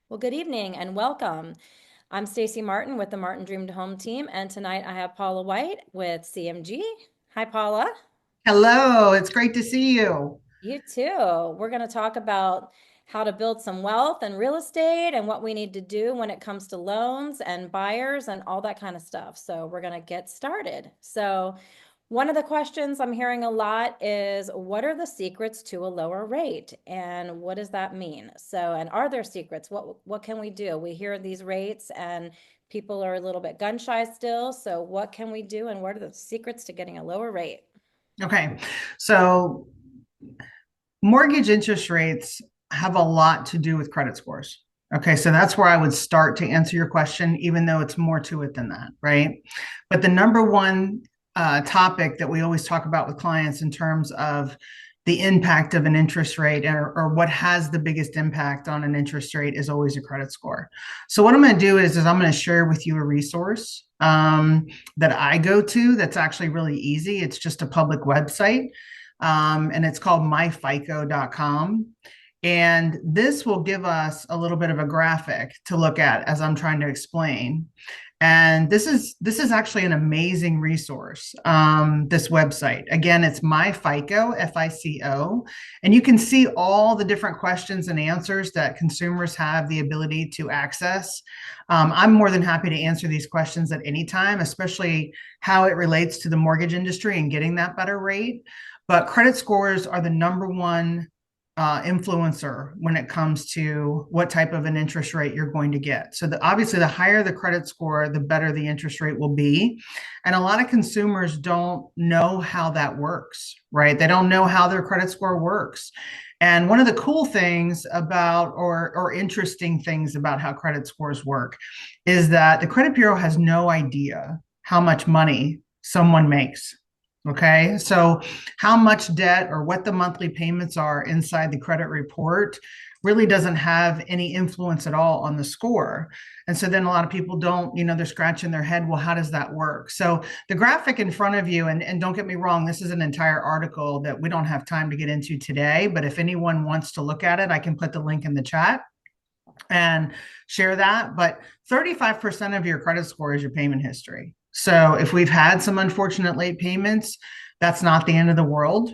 Well, good evening and welcome. I'm Stacy Martin with the Martin Dream to Home team, and tonight I have Paula White with CMG. Hi, Paula. Hello, it's great to see you. You too. We're going to talk about how to build some wealth and real estate and what we need to do when it comes to loans and buyers and all that kind of stuff. So, we're going to get started. One of the questions I'm hearing a lot is what are the secrets to a lower rate and what does that mean? And are there secrets? What can we do? We hear these rates and people are a little bit gun shy still. So what can we do and what are the secrets to getting a lower rate? Okay, so mortgage interest rates have a lot to do with credit scores. Okay, so that's where I would start to answer your question, even though it's more to it than that, right? But the number one topic that we always talk about with clients in terms of the impact of an interest rate or what has the biggest impact on an interest rate is always a credit score. So what I'm going to do is I'm going to share with you a resource that I go to that's actually really easy. It's just a public website, and it's called myfico.com. And this will give us a little bit of a graphic to look at as I'm trying to explain. And this is actually an amazing resource. This website, again, it's myfico, FICO, and you can see all the different questions and answers that consumers have the ability to access. I'm more than happy to answer these questions at any time, especially how it relates to the mortgage industry and getting that better rate. But credit scores are the number one influencer when it comes to what type of an interest rate you're going to get. So obviously, the higher the credit score, the better the interest rate will be. And a lot of consumers don't know how that works, right? They don't know how their credit score works. And one of the cool things about or interesting things about how credit scores work is that the credit bureau has no idea how much money someone makes. Okay, so how much debt or what the monthly payments are inside the credit report really doesn't have any influence at all on the score. And so then a lot of people don't, they're scratching their head, well, how does that work? So the graphic in front of you, and don't get me wrong, this is an entire article that we don't have time to get into today, but if anyone wants to look at it, I can put the link in the chat and share that. But 35% of your credit score is your payment history. So if we've had some unfortunate late payments, that's not the end of the world.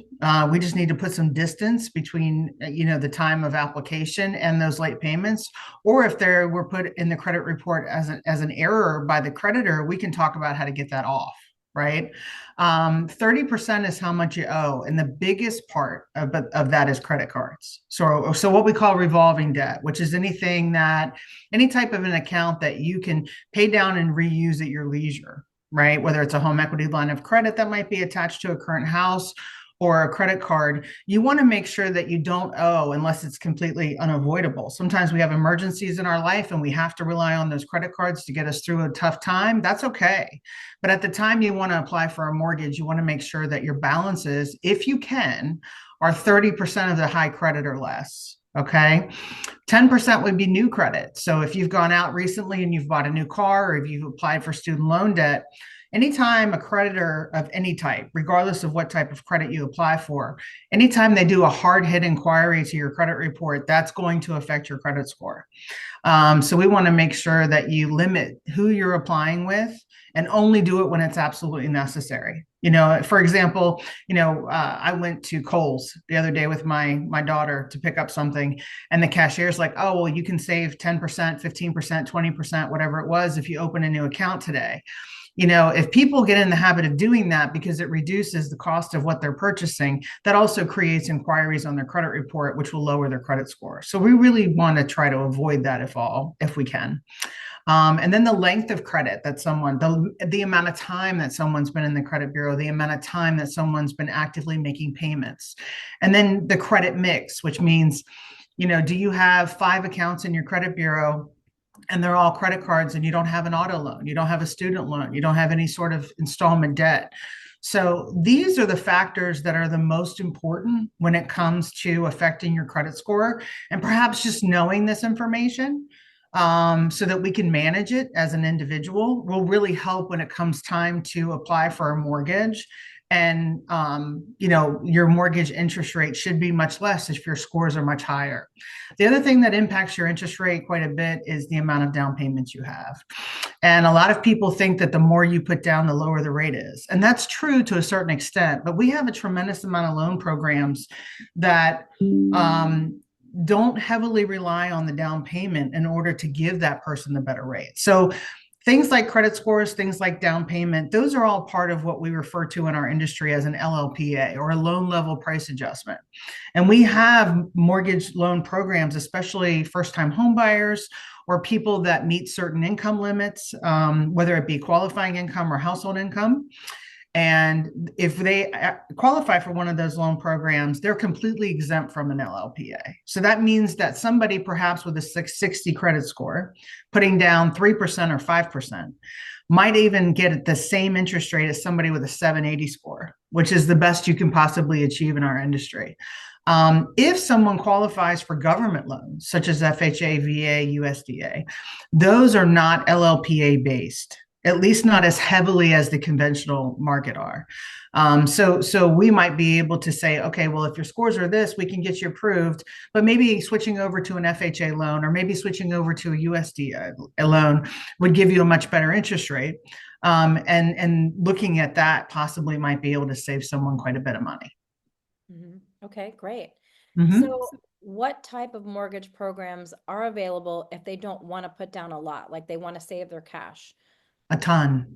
We just need to put some distance between, the time of application and those late payments. Or if they were put in the credit report as an error by the creditor, we can talk about how to get that off, right? 30% is how much you owe. And the biggest part of that is credit cards. So what we call revolving debt, which is any type of an account that you can pay down and reuse at your leisure, right? Whether it's a home equity line of credit that might be attached to a current house or a credit card, you want to make sure that you don't owe unless it's completely unavoidable. Sometimes we have emergencies in our life and we have to rely on those credit cards to get us through a tough time. That's okay. But at the time you want to apply for a mortgage, you want to make sure that your balances, if you can, are 30% of the high credit or less. Okay. 10% would be new credit. So if you've gone out recently and you've bought a new car or if you've applied for student loan debt, anytime a creditor of any type, regardless of what type of credit you apply for, anytime they do a hard hit inquiry to your credit report, that's going to affect your credit score. So we want to make sure that you limit who you're applying with and only do it when it's absolutely necessary. For example, I went to Kohl's the other day with my daughter to pick up something, and the cashier's like, "Oh, well, you can save 10%, 15%, 20%, whatever it was, if you open a new account today." If people get in the habit of doing that because it reduces the cost of what they're purchasing, that also creates inquiries on their credit report, which will lower their credit score. So we really want to try to avoid that if we can. And then the length of credit that the amount of time that someone's been in the credit bureau, the amount of time that someone's been actively making payments. And then the credit mix, which means, do you have 5 accounts in your credit bureau and they're all credit cards and you don't have an auto loan, you don't have a student loan, you don't have any sort of installment debt? So these are the factors that are the most important when it comes to affecting your credit score. And perhaps just knowing this information so that we can manage it as an individual will really help when it comes time to apply for a mortgage and your mortgage interest rate should be much less if your scores are much higher. The other thing that impacts your interest rate quite a bit is the amount of down payments you have. And a lot of people think that the more you put down, the lower the rate is. And that's true to a certain extent, but we have a tremendous amount of loan programs that don't heavily rely on the down payment in order to give that person the better rate. So things like credit scores, things like down payment, those are all part of what we refer to in our industry as an LLPA, or a loan level price adjustment. And we have mortgage loan programs, especially first-time home buyers or people that meet certain income limits, whether it be qualifying income or household income. And if they qualify for one of those loan programs, they're completely exempt from an LLPA. So that means that somebody perhaps with a 660 credit score, putting down 3% or 5%, might even get the same interest rate as somebody with a 780 score, which is the best you can possibly achieve in our industry. If someone qualifies for government loans, such as FHA, VA, USDA, those are not LLPA based, at least not as heavily as the conventional market are. So we might be able to say, okay, well, if your scores are this, we can get you approved, but maybe switching over to an FHA loan or maybe switching over to a USDA loan would give you a much better interest rate. And looking at that possibly might be able to save someone quite a bit of money. Okay, great. Mm-hmm. So what type of mortgage programs are available if they don't want to put down a lot, like they want to save their cash? A ton.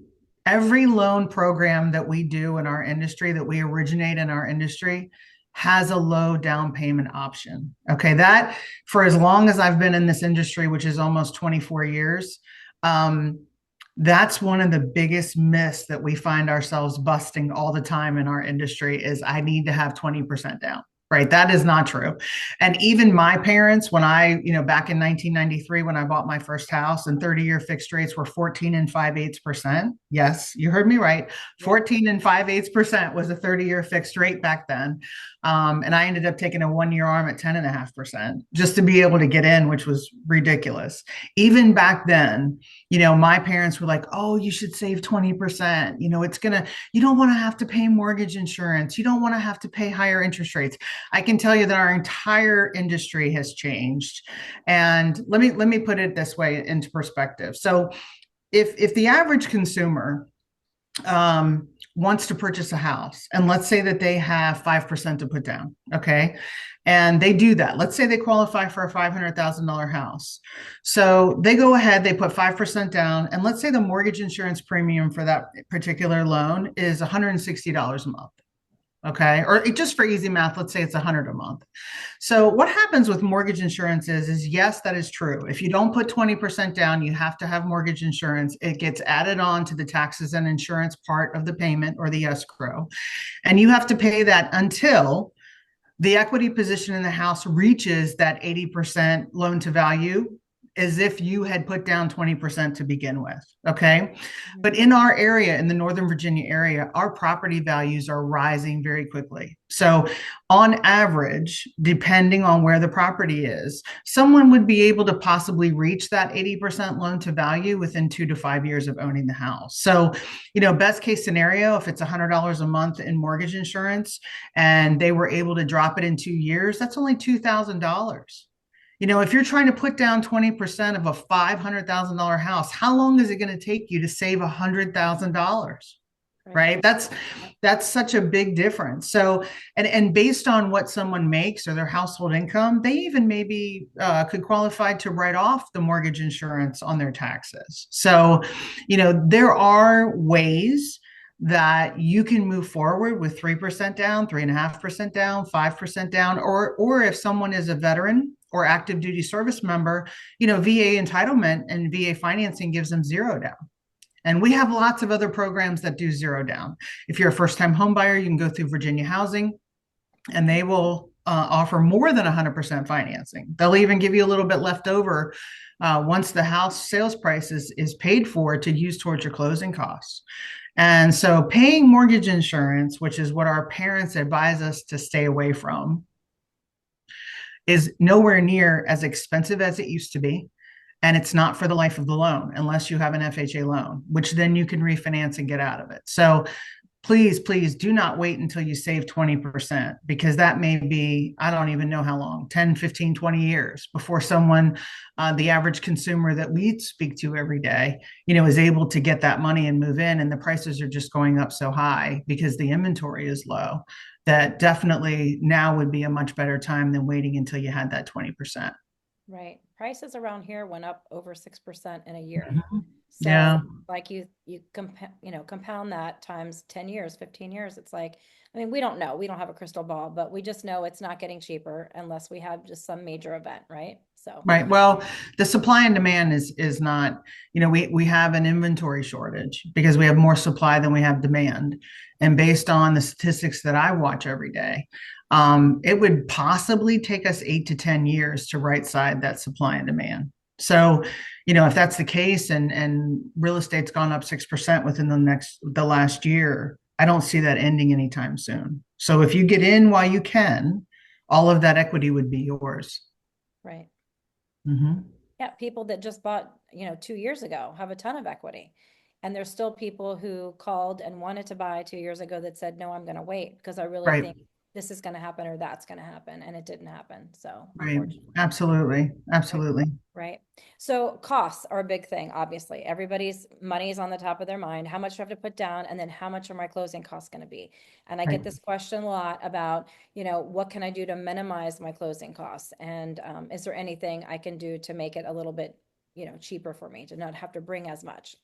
Every loan program that we do in our industry, that we originate in our industry, has a low down payment option. Okay, that for as long as I've been in this industry, which is almost 24 years, that's one of the biggest myths that we find ourselves busting all the time in our industry is I need to have 20% down. Right. That is not true. And even my parents, when back in 1993, when I bought my first house and 30-year fixed rates were 14 and 5/8%. Yes, you heard me right. 14 and 5/8% was a 30-year fixed rate back then. And I ended up taking a 1-year ARM at 10.5% just to be able to get in, which was ridiculous. Even back then, my parents were like, oh, you should save 20%. You don't want to have to pay mortgage insurance. You don't want to have to pay higher interest rates. I can tell you that our entire industry has changed. And let me put it this way into perspective. So if the average consumer wants to purchase a house, and let's say that they have 5% to put down, okay? And they do that. Let's say they qualify for a $500,000 house. So they go ahead, they put 5% down, and let's say the mortgage insurance premium for that particular loan is $160 a month. Okay. Or just for easy math, let's say it's 100 a month. So what happens with mortgage insurance is yes, that is true. If you don't put 20% down, you have to have mortgage insurance. It gets added on to the taxes and insurance part of the payment or the escrow. And you have to pay that until the equity position in the house reaches that 80% loan to value, as if you had put down 20% to begin with. Okay. But in our area, in the Northern Virginia area, our property values are rising very quickly. So on average, depending on where the property is, someone would be able to possibly reach that 80% loan to value within 2 to 5 years of owning the house. So, best case scenario, if it's $100 a month in mortgage insurance and they were able to drop it in 2 years, that's only $2,000. If you're trying to put down 20% of a $500,000 house, how long is it going to take you to save $100,000? Right. That's such a big difference. So, and based on what someone makes or their household income, they even maybe could qualify to write off the mortgage insurance on their taxes. So, there are ways that you can move forward with 3% down, 3.5% down, 5% down, or if someone is a veteran or active duty service member, VA entitlement and VA financing gives them 0 down. And we have lots of other programs that do 0 down. If you're a first-time home buyer, you can go through Virginia Housing, and they will offer more than 100% financing. They'll even give you a little bit left over once the house sales price is paid for to use towards your closing costs. And so paying mortgage insurance, which is what our parents advise us to stay away from, is nowhere near as expensive as it used to be. And it's not for the life of the loan unless you have an FHA loan, which then you can refinance and get out of it. So please, please do not wait until you save 20% because that may be, I don't even know how long, 10, 15, 20 years before someone, the average consumer that we speak to every day, is able to get that money and move in. And the prices are just going up so high because the inventory is low that definitely now would be a much better time than waiting until you had that 20%. Right. Prices around here went up over 6% in a year. Mhm. So Yeah. like compound that times 10 years, 15 years, it's like, I mean, we don't know. We don't have a crystal ball, but we just know it's not getting cheaper unless we have just some major event, right? So, Right. Well, the supply and demand is not, we have an inventory shortage because we have more supply than we have demand. And based on the statistics that I watch every day, it would possibly take us 8 to 10 years to right side that supply and demand. So, if that's the case and real estate's gone up 6% within the last year, I don't see that ending anytime soon. So if you get in while you can, all of that equity would be yours. right. Mhm. Yeah, people that just bought, 2 years ago have a ton of equity. And there's still people who called and wanted to buy 2 years ago that said, no, I'm going to wait because I really Right. think this is going to happen or that's going to happen. And it didn't happen. So Right. unfortunately. Absolutely. Right. Absolutely. Right. So costs are a big thing, obviously. Everybody's money is on the top of their mind. How much do I have to put down? And then how much are my closing costs going to be? And I Right. get this question a lot about, what can I do to minimize my closing costs? And is there anything I can do to make it a little bit, cheaper for me to not have to bring as much?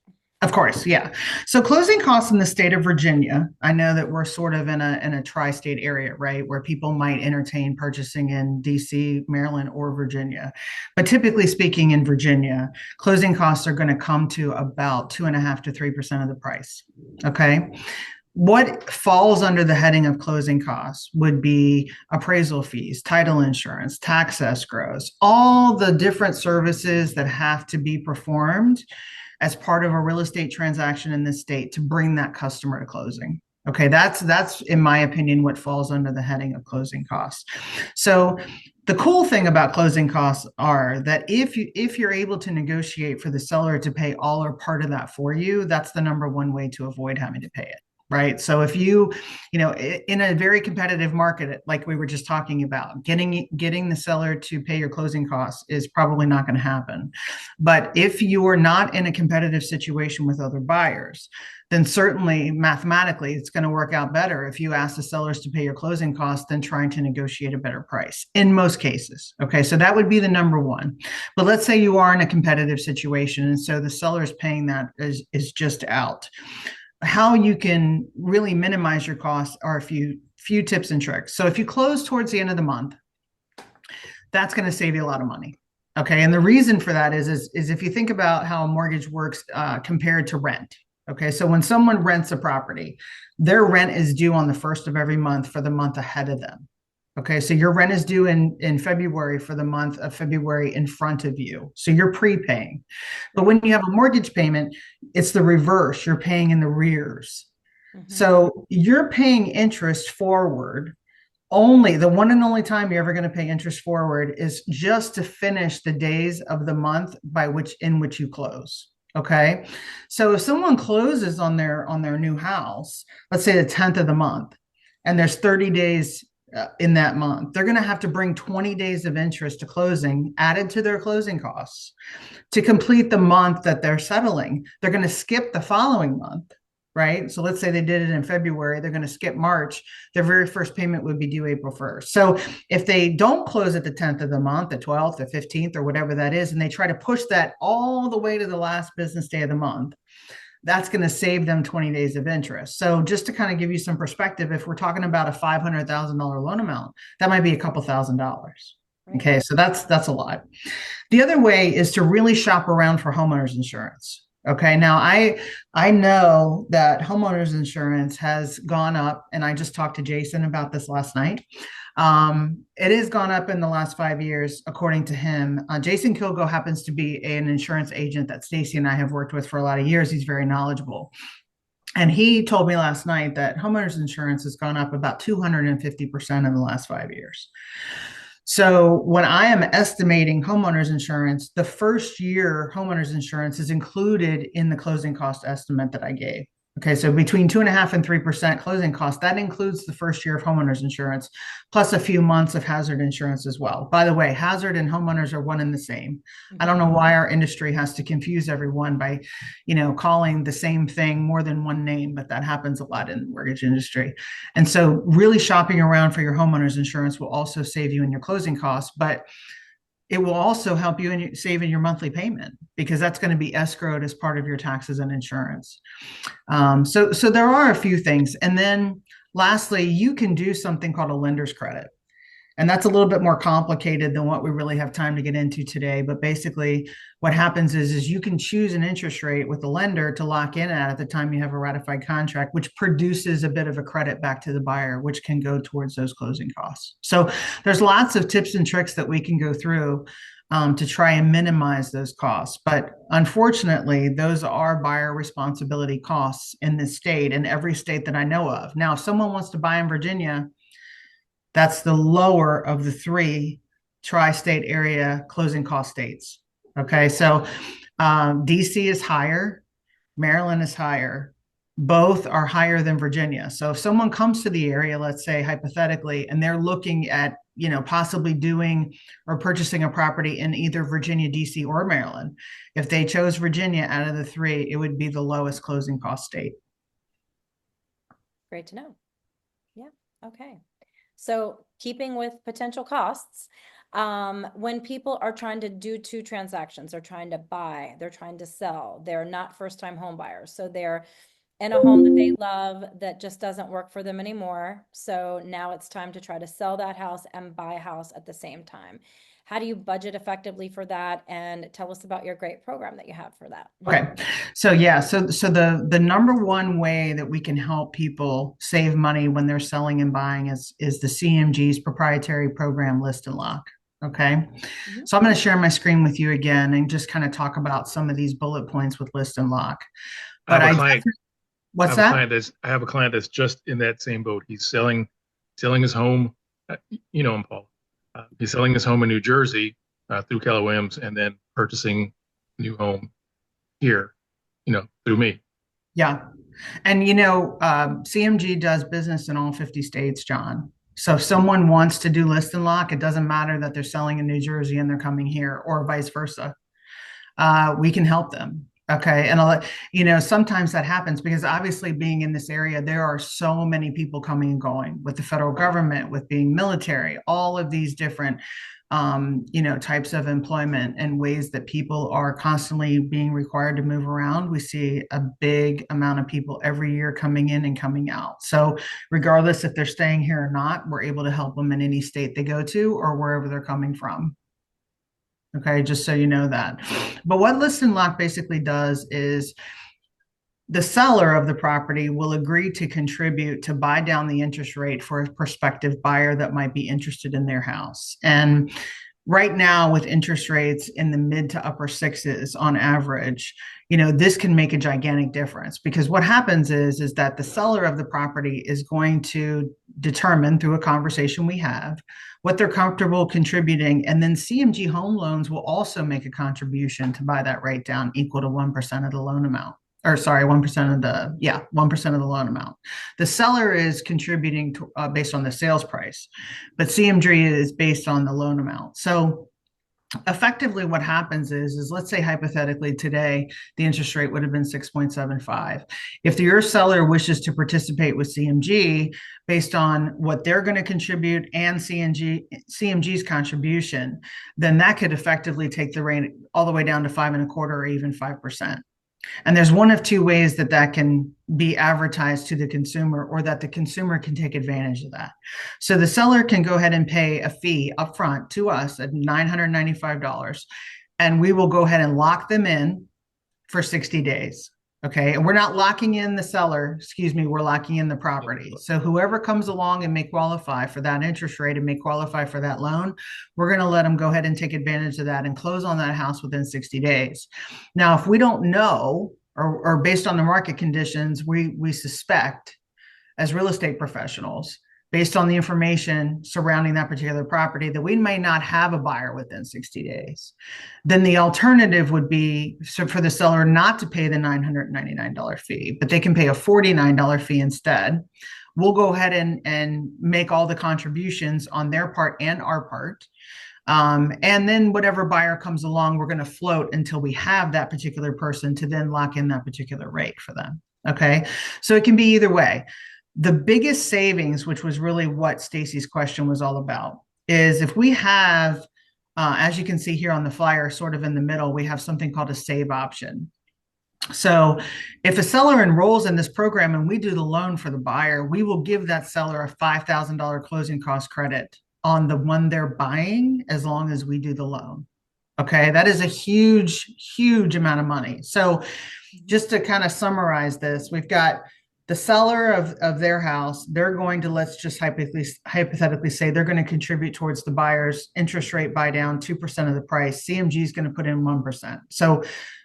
Of course, yeah. So closing costs in the state of Virginia, I know that we're sort of in a tri-state area, right, where people might entertain purchasing in DC, Maryland, or Virginia. But typically speaking, in Virginia, closing costs are going to come to about 2.5 to 3% of the price. Okay. What falls under the heading of closing costs would be appraisal fees, title insurance, tax escrows, all the different services that have to be performed as part of a real estate transaction in this state to bring that customer to closing. Okay, that's in my opinion what falls under the heading of closing costs. So the cool thing about closing costs are that if you're able to negotiate for the seller to pay all or part of that for you, that's the number one way to avoid having to pay it. Right. So if in a very competitive market, like we were just talking about, getting the seller to pay your closing costs is probably not going to happen. But if you are not in a competitive situation with other buyers, then certainly mathematically it's going to work out better if you ask the sellers to pay your closing costs than trying to negotiate a better price in most cases. Okay, so that would be the number one. But let's say you are in a competitive situation and so the seller is paying that is just out. How you can really minimize your costs are a few tips and tricks. So if you close towards the end of the month, that's going to save you a lot of money. Okay, and the reason for that is if you think about how a mortgage works compared to rent. Okay, so when someone rents a property, their rent is due on the first of every month for the month ahead of them. Okay, so your rent is due in February for the month of February in front of you. So you're prepaying. But Right. when you have a mortgage payment, it's the reverse. You're paying in the rears. Hmm. So you're paying interest forward. Only the one and only time you're ever going to pay interest forward is just to finish the days of the month in which you close. Okay. So if someone closes on their new house, let's say the 10th of the month, and there's 30 days in that month, they're going to have to bring 20 days of interest to closing added to their closing costs to complete the month that they're settling. They're going to skip the following month, right? So let's say they did it in February, they're going to skip March. Their very first payment would be due April 1st. So if they don't close at the 10th of the month, the 12th, the 15th, or whatever that is, and they try to push that all the way to the last business day of the month, that's going to save them 20 days of interest. So just to kind of give you some perspective, if we're talking about a $500,000 loan amount, that might be a couple $1,000s. Right. Okay, so that's a lot. The other way is to really shop around for homeowners insurance. Okay, now I know that homeowners insurance has gone up, and I just talked to Jason about this last night. It has gone up in the last 5 years, according to him. Jason Kilgo happens to be an insurance agent that Stacy and I have worked with for a lot of years. He's very knowledgeable. And he told me last night that homeowners insurance has gone up about 250% in the last 5 years. So when I am estimating homeowners insurance, the first year homeowners insurance is included in the closing cost estimate that I gave. Okay, so between 2.5% and 3% closing costs, that includes the first year of homeowners insurance, plus a few months of hazard insurance as well. By the way, hazard and homeowners are one and the same. I don't Mhm. know why our industry has to confuse everyone by, calling the same thing more than one name, but that happens a lot in the mortgage industry. And so really shopping around for your homeowners insurance will also save you in your closing costs, but it will also help you in saving your monthly payment because that's going to be escrowed as part of your taxes and insurance. So there are a few things. And then lastly, you can do something called a lender's credit. And that's a little bit more complicated than what we really have time to get into today. But basically, what happens is you can choose an interest rate with the lender to lock in at the time you have a ratified contract, which produces a bit of a credit back to the buyer, which can go towards those closing costs. So there's lots of tips and tricks that we can go through to try and minimize those costs. But unfortunately, those are buyer responsibility costs in this state and every state that I know of. Now, if someone wants to buy in Virginia, that's the lower of the three tri-state area closing cost states. Okay, so DC is higher, Maryland is higher. Both are higher than Virginia. So if someone comes to the area, let's say hypothetically, and they're looking at possibly doing or purchasing a property in either Virginia, DC, or Maryland, if they chose Virginia out of the three, it would be the lowest closing cost state. Great to know. Yeah. Okay. So keeping with potential costs, when people are trying to do two transactions, they're trying to buy, they're trying to sell, they're not first-time home buyers. So they're in a home that they love that just doesn't work for them anymore. So now it's time to try to sell that house and buy a house at the same time. How do you budget effectively for that? And tell us about your great program that you have for that. Okay. So yeah, so the number one way that we can help people save money when they're selling and buying is the CMG's proprietary program List and Lock. Okay. Mhm. So I'm going to share my screen with you again and just kind of talk about some of these bullet points with List and Lock. I But have a client. what's that? I have a client that's just in that same boat. He's selling his home. You know him, Paul. He's selling his home in New Jersey through Keller Williams, and then purchasing a new home here. Through me. Yeah. And CMG does business in all 50 states, John. So if someone wants to do List and Lock, it doesn't matter that they're selling in New Jersey and they're coming here or vice versa. We can help them. Okay. And sometimes that happens because obviously being in this area, there are so many people coming and going with the federal government, with being military, all of these different, types of employment and ways that people are constantly being required to move around. We see a big amount of people every year coming in and coming out. So regardless if they're staying here or not, we're able to help them in any state they go to or wherever they're coming from. Okay, just so you know that. But what List and Lock basically does is the seller of the property will agree to contribute to buy down the interest rate for a prospective buyer that might be interested in their house. And right now, with interest rates in the mid to upper sixes on average, this can make a gigantic difference because what happens is that the seller of the property is going to determine through a conversation we have what they're comfortable contributing. And then CMG Home Loans will also make a contribution to buy that rate down equal to 1% of the loan amount. Or sorry, 1% of 1% of the loan amount. The seller is contributing to, based on the sales price, but CMG is based on the loan amount. So effectively what happens is let's say hypothetically today the interest rate would have been 6.75. If your seller wishes to participate with CMG based on what they're going to contribute and CMG's contribution, then that could effectively take the rate all the way down to 5.25 or even 5%. And there's one of two ways that that can be advertised to the consumer or that the consumer can take advantage of that. So the seller can go ahead and pay a fee upfront to us at $995, and we will go ahead and lock them in for 60 days. Okay. And we're not locking in the seller, excuse me, we're locking in the property. So whoever comes along and may qualify for that interest rate and may qualify for that loan, we're going to let them go ahead and take advantage of that and close on that house within 60 days. Now, if we don't know, or based on the market conditions, we suspect as real estate professionals based on the information surrounding that particular property that we may not have a buyer within 60 days. Then the alternative would be for the seller not to pay the $999 fee, but they can pay a $49 fee instead. We'll go ahead and make all the contributions on their part and our part. And then whatever buyer comes along, we're going to float until we have that particular person to then lock in that particular rate for them. Okay. So it can be either way. The biggest savings, which was really what Stacy's question was all about, is if we have, as you can see here on the flyer, sort of in the middle, we have something called a save option. So if a seller enrolls in this program and we do the loan for the buyer, we will give that seller a $5,000 closing cost credit on the one they're buying as long as we do the loan. Okay, that is a huge, huge amount of money. So just to kind of summarize this, we've got the seller of their house. They're going to, let's just hypothetically say they're going to contribute towards the buyer's interest rate buy down 2% of the price. CMG is going to put in 1%. So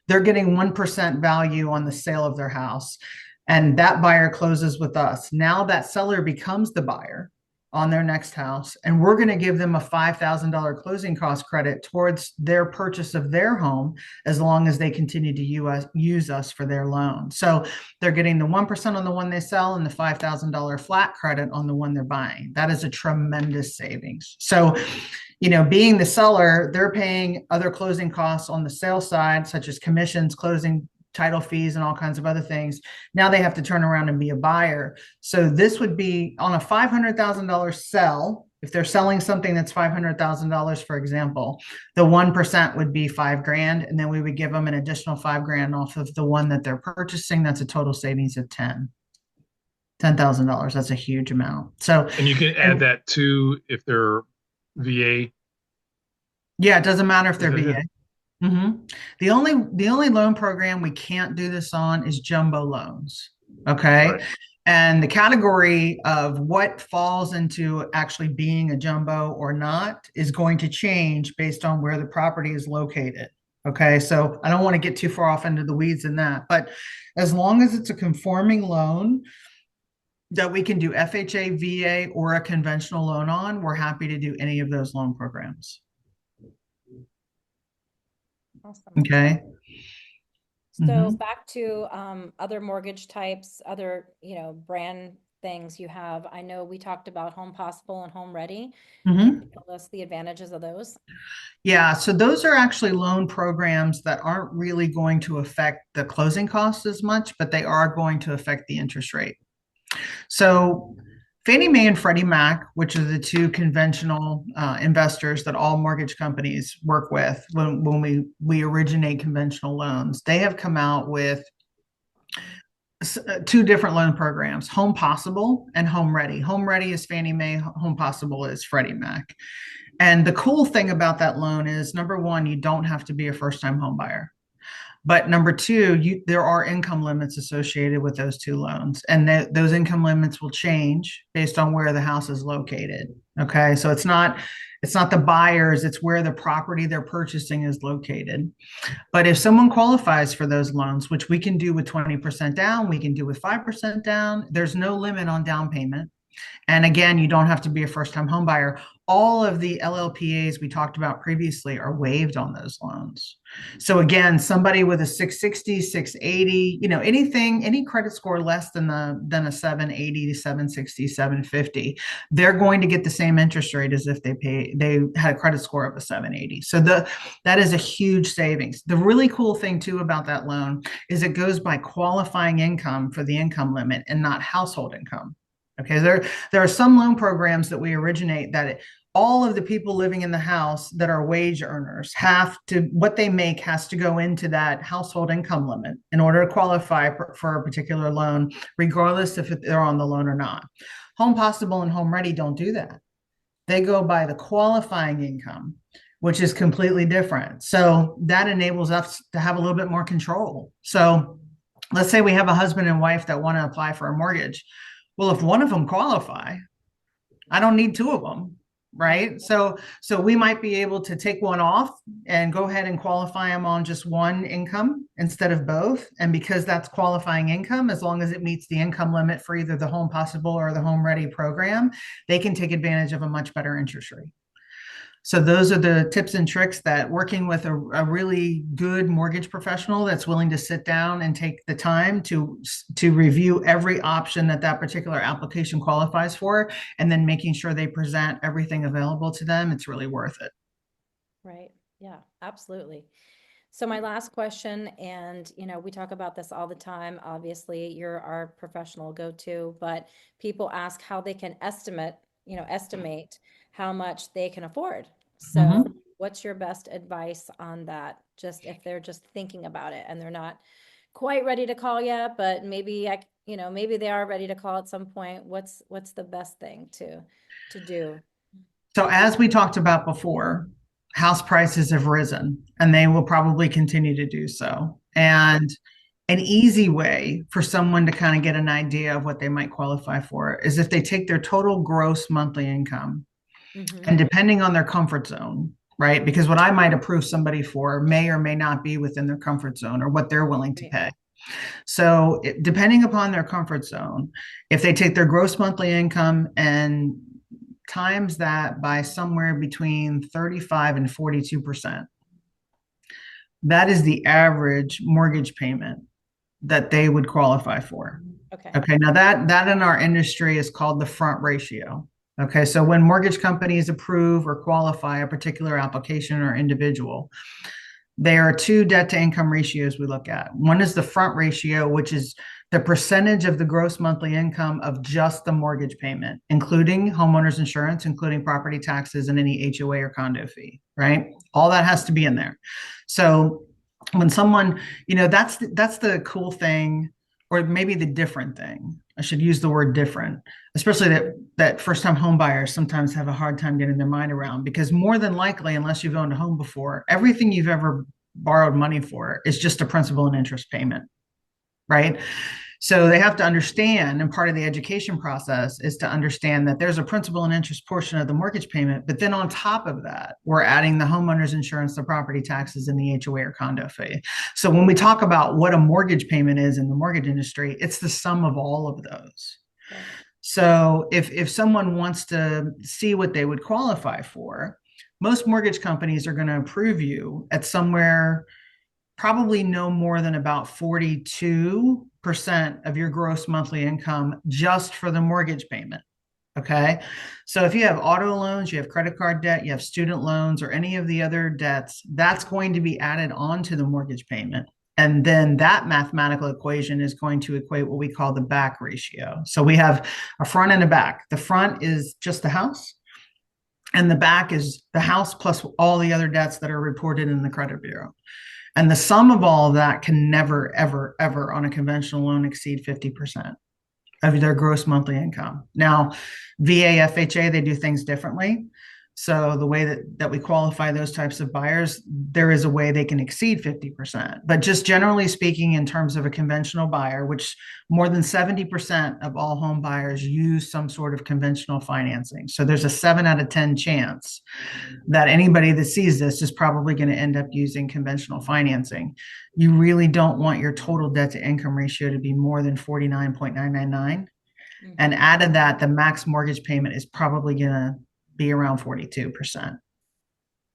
they're getting 1% value on the sale of their house. And that buyer closes with us. Now that seller becomes the buyer on their next house, and we're going to give them a $5,000 closing cost credit towards their purchase of their home as long as they continue to use us for their loan. So they're getting the 1% on the one they sell and the $5,000 flat credit on the one they're buying. That is a tremendous savings. So, you know, being the seller, they're paying other closing costs on the sales side, such as commissions, closing title fees, and all kinds of other things. Now they have to turn around and be a buyer. So this would be on a $500,000 sell. If they're selling something that's $500,000, for example, the 1% would be $5,000, and then we would give them an additional $5,000 off of the one that they're purchasing. That's a total savings of $10,000. That's a huge amount. So, and you can add that to if they're VA. Yeah, it doesn't matter if they're VA. Mm-hmm. The only loan program we can't do this on is jumbo loans. Okay. Right. And the category of what falls into actually being a jumbo or not is going to change based on where the property is located. Okay. So I don't want to get too far off into the weeds in that, but as long as it's a conforming loan that we can do FHA, VA, or a conventional loan on, we're happy to do any of those loan programs. Awesome. Okay. So back to other mortgage types, other, brand things you have. I know we talked about Home Possible and Home Ready. Can you tell us the advantages of those? Yeah, so those are actually loan programs that aren't really going to affect the closing costs as much, but they are going to affect the interest rate. So Fannie Mae and Freddie Mac, which are the two conventional investors that all mortgage companies work with when we originate conventional loans, they have come out with two different loan programs, Home Possible and Home Ready. Home Ready is Fannie Mae, Home Possible is Freddie Mac. And the cool thing about that loan is, number one, you don't have to be a first-time home buyer. But number two, there are income limits associated with those two loans, and those income limits will change based on where the house is located. Okay, so it's not the buyers, it's where the property they're purchasing is located. But if someone qualifies for those loans, which we can do with 20% down, we can do with 5% down, there's no limit on down payment. And again, you don't have to be a first-time home buyer. All of the LLPAs we talked about previously are waived on those loans. So again, somebody with a 660, 680, any credit score less than a 780 to 760, 750, they're going to get the same interest rate as if they had a credit score of a 780. So that is a huge savings. The really cool thing too about that loan is it goes by qualifying income for the income limit and not household income. Okay, there are some loan programs that we originate that all of the people living in the house that are wage earners what they make has to go into that household income limit in order to qualify for a particular loan, regardless if they're on the loan or not. Home Possible and Home Ready don't do that. They go by the qualifying income, which is completely different. So that enables us to have a little bit more control. So let's say we have a husband and wife that want to apply for a mortgage. Well, if one of them qualify, I don't need two of them. right? So we might be able to take one off and go ahead and qualify them on just one income instead of both. And because that's qualifying income, as long as it meets the income limit for either the Home Possible or the Home Ready program, they can take advantage of a much better interest rate. So those are the tips and tricks that working with a really good mortgage professional that's willing to sit down and take the time to review every option that that particular application qualifies for, and then making sure they present everything available to them. It's really worth it. Right. Yeah, absolutely. So my last question, and we talk about this all the time. Obviously, you're our professional go-to, but people ask how they can estimate how much they can afford. So Mhm. what's your best advice on that? Just if they're just thinking about it and they're not quite ready to call yet, but maybe they are ready to call at some point. What's the best thing to do? So as we talked about before, house prices have risen and they will probably continue to do so. And an easy way for someone to kind of get an idea of what they might qualify for is if they take their total gross monthly income Mm-hmm. and depending on their comfort zone, right? Because what I might approve somebody for may or may not be within their comfort zone or what they're willing to Right. pay. So, depending upon their comfort zone, if they take their gross monthly income and times that by somewhere between 35 and 42%, that is the average mortgage payment that they would qualify for. Okay. Okay, now that in our industry is called the front ratio. Okay, so when mortgage companies approve or qualify a particular application or individual, there are two debt to income ratios we look at. One is the front ratio, which is the percentage of the gross monthly income of just the mortgage payment, including homeowners insurance, including property taxes and any HOA or condo fee, right? All that has to be in there. So when someone, that's the cool thing, or maybe the different thing. I should use the word different, especially that first time home buyers sometimes have a hard time getting their mind around because more than likely, unless you've owned a home before, everything you've ever borrowed money for is just a principal and interest payment, right? So they have to understand, and part of the education process is to understand that there's a principal and interest portion of the mortgage payment, but then on top of that, we're adding the homeowner's insurance, the property taxes, and the HOA or condo fee. So when we talk about what a mortgage payment is in the mortgage industry, it's the sum of all of those. Okay. So if someone wants to see what they would qualify for, most mortgage companies are going to approve you at somewhere probably no more than about 42% of your gross monthly income just for the mortgage payment. Okay. So if you have auto loans, you have credit card debt, you have student loans, or any of the other debts, that's going to be added onto the mortgage payment. And then that mathematical equation is going to equate what we call the back ratio. So we have a front and a back. The front is just the house, and the back is the house plus all the other debts that are reported in the credit bureau. And the sum of all of that can never, ever, ever on a conventional loan exceed 50% of their gross monthly income. Now, VA, FHA, they do things differently. So the way that we qualify those types of buyers, there is a way they can exceed 50%. But just generally speaking, in terms of a conventional buyer, which more than 70% of all home buyers use some sort of conventional financing. So there's a 7 out of 10 chance that anybody that sees this is probably going to end up using conventional financing. You really don't want your total debt to income ratio to be more than 49.999. And Mm-hmm. out of that, the max mortgage payment is probably going to be around 42%.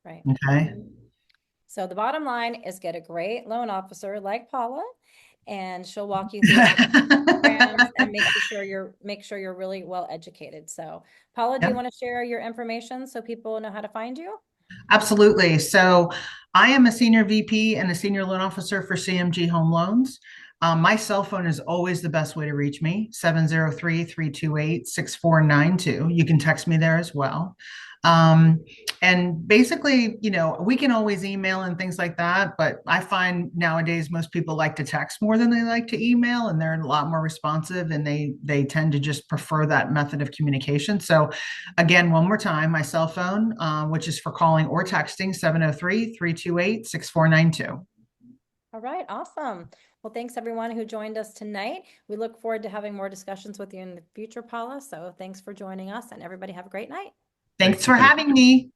Right. Okay. So the bottom line is get a great loan officer like Paula, and she'll walk you through all the programs and make sure you're really well educated. So Paula, do you Yep. want to share your information so people know how to find you? Absolutely. So I am a senior VP and a senior loan officer for CMG Home Loans. My cell phone is always the best way to reach me, 703-328-6492. You can text me there as well. Um, and basically, we can always email and things like that, but I find nowadays most people like to text more than they like to email, and they're a lot more responsive and they tend to just prefer that method of communication. So again, one more time, my cell phone, which is for calling or texting, 703-328-6492. All right, awesome. Well, thanks everyone who joined us tonight. We look forward to having more discussions with you in the future, Paula. So thanks for joining us, and everybody have a great night. Thanks you for for the having me.